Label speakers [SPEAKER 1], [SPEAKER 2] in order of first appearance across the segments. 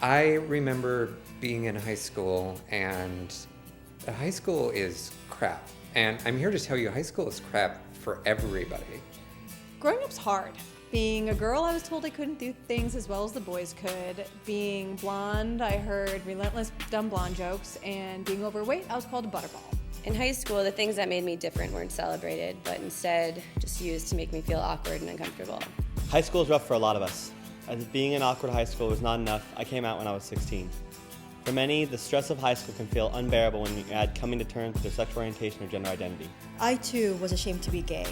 [SPEAKER 1] I remember being in high school, and high school is crap. And I'm here to tell you, high school is crap for everybody.
[SPEAKER 2] Growing up's hard. Being a girl, I was told I couldn't do things as well as the boys could. Being blonde, I heard relentless dumb blonde jokes. And being overweight, I was called a butterball.
[SPEAKER 3] In high school, the things that made me different weren't celebrated, but instead just used to make me feel awkward and uncomfortable.
[SPEAKER 4] High school is rough for a lot of us. As being in awkward high school was not enough, I came out when I was 16. For many, the stress of high school can feel unbearable when you add coming to terms with their sexual orientation or gender identity.
[SPEAKER 5] I too was ashamed to be gay.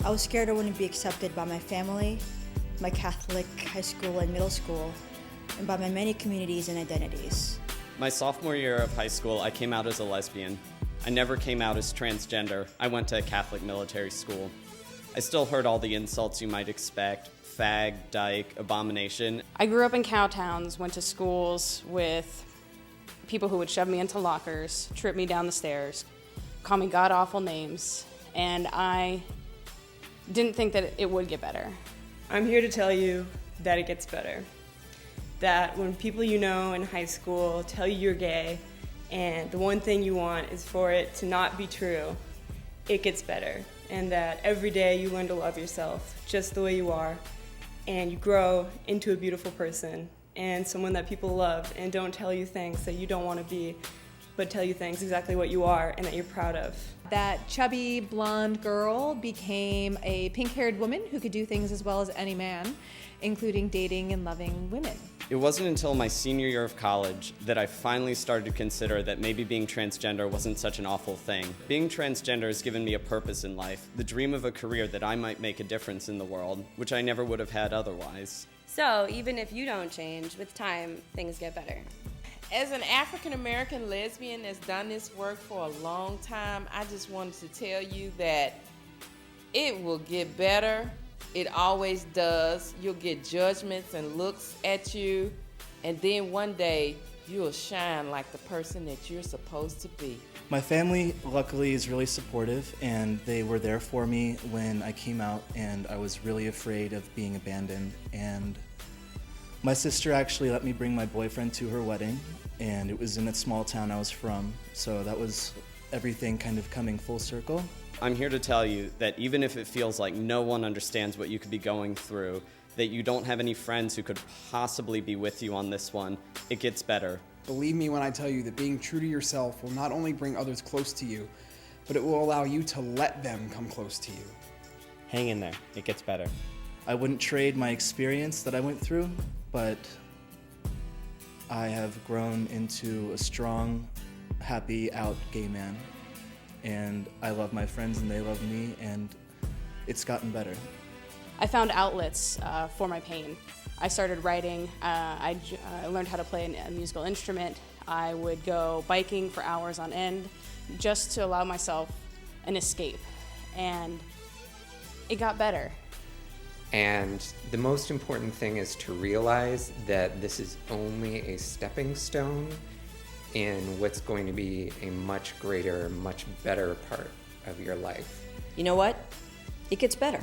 [SPEAKER 5] I was scared I wouldn't be accepted by my family, my Catholic high school and middle school, and by my many communities and identities.
[SPEAKER 6] My sophomore year of high school, I came out as a lesbian. I never came out as transgender. I went to a Catholic military school. I still heard all the insults you might expect: fag, dyke, abomination.
[SPEAKER 7] I grew up in cow towns, went to schools with people who would shove me into lockers, trip me down the stairs, call me god-awful names, and I didn't think that it would get better.
[SPEAKER 8] I'm here to tell you that it gets better. That when people you know in high school tell you you're gay, and the one thing you want is for it to not be true, it gets better. And that every day you learn to love yourself just the way you are, and you grow into a beautiful person and someone that people love, and don't tell you things that you don't want to be, but tell you things exactly what you are and that you're proud of.
[SPEAKER 2] That chubby blonde girl became a pink-haired woman who could do things as well as any man, including dating and loving women.
[SPEAKER 6] It wasn't until my senior year of college that I finally started to consider that maybe being transgender wasn't such an awful thing. Being transgender has given me a purpose in life, the dream of a career that I might make a difference in the world, which I never would have had otherwise.
[SPEAKER 3] So even if you don't change, with time, things get better.
[SPEAKER 9] As an African-American lesbian that's done this work for a long time, I just wanted to tell you that it will get better. It always does. You'll get judgments and looks at you, and then one day you'll shine like the person that you're supposed to be.
[SPEAKER 10] My family, luckily, is really supportive, and they were there for me when I came out and I was really afraid of being abandoned. And my sister actually let me bring my boyfriend to her wedding, and it was in a small town I was from, so that was everything kind of coming full circle.
[SPEAKER 6] I'm here to tell you that even if it feels like no one understands what you could be going through, that you don't have any friends who could possibly be with you on this one, it gets better.
[SPEAKER 11] Believe me when I tell you that being true to yourself will not only bring others close to you, but it will allow you to let them come close to you.
[SPEAKER 4] Hang in there, it gets better.
[SPEAKER 10] I wouldn't trade my experience that I went through, but I have grown into a strong, happy, out gay man. And I love my friends and they love me, and it's gotten better.
[SPEAKER 7] I found outlets for my pain. I started writing. I learned how to play a musical instrument. I would go biking for hours on end just to allow myself an escape. And it got better.
[SPEAKER 1] And the most important thing is to realize that this is only a stepping stone in what's going to be a much greater, much better part of your life.
[SPEAKER 5] You know what? It gets better.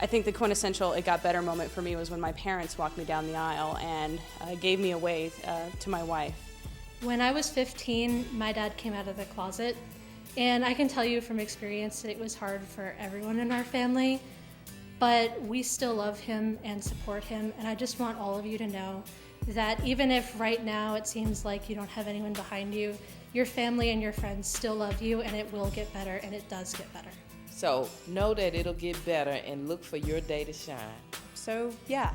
[SPEAKER 7] I think the quintessential it got better moment for me was when my parents walked me down the aisle and gave me away to my wife.
[SPEAKER 12] When I was 15, my dad came out of the closet, and I can tell you from experience that it was hard for everyone in our family, but we still love him and support him, and I just want all of you to know that even if right now it seems like you don't have anyone behind you, your family and your friends still love you, and it will get better, and it does get better.
[SPEAKER 9] So know that it'll get better and look for your day to shine.
[SPEAKER 2] So yeah,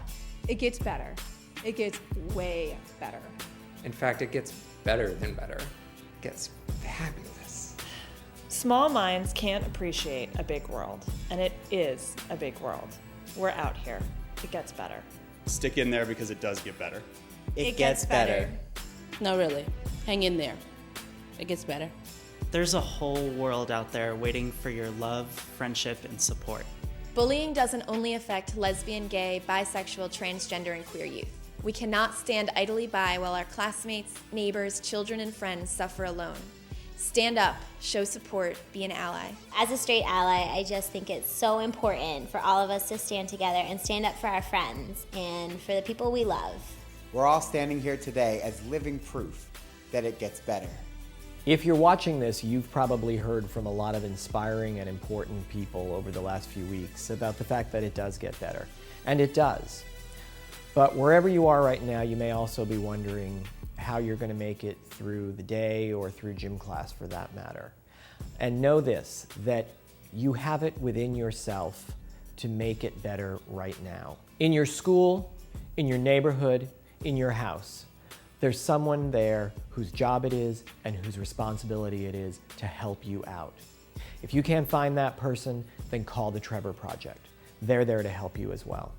[SPEAKER 2] it gets better. It gets way better.
[SPEAKER 1] In fact, it gets better than better. It gets fabulous.
[SPEAKER 13] Small minds can't appreciate a big world, and it is a big world. We're out here. It gets better.
[SPEAKER 14] Stick in there because it does get better.
[SPEAKER 5] It gets better.
[SPEAKER 15] No, really. Hang in there. It gets better.
[SPEAKER 16] There's a whole world out there waiting for your love, friendship, and support.
[SPEAKER 17] Bullying doesn't only affect lesbian, gay, bisexual, transgender, and queer youth. We cannot stand idly by while our classmates, neighbors, children, and friends suffer alone. Stand up, show support, be an ally.
[SPEAKER 18] As a straight ally, I just think it's so important for all of us to stand together and stand up for our friends and for the people we love.
[SPEAKER 19] We're all standing here today as living proof that it gets better.
[SPEAKER 20] If you're watching this, you've probably heard from a lot of inspiring and important people over the last few weeks about the fact that it does get better. And it does. But wherever you are right now, you may also be wondering how you're going to make it through the day or through gym class for that matter. And know this, that you have it within yourself to make it better right now. In your school, in your neighborhood, in your house, there's someone there whose job it is and whose responsibility it is to help you out. If you can't find that person, then call the Trevor Project. They're there to help you as well.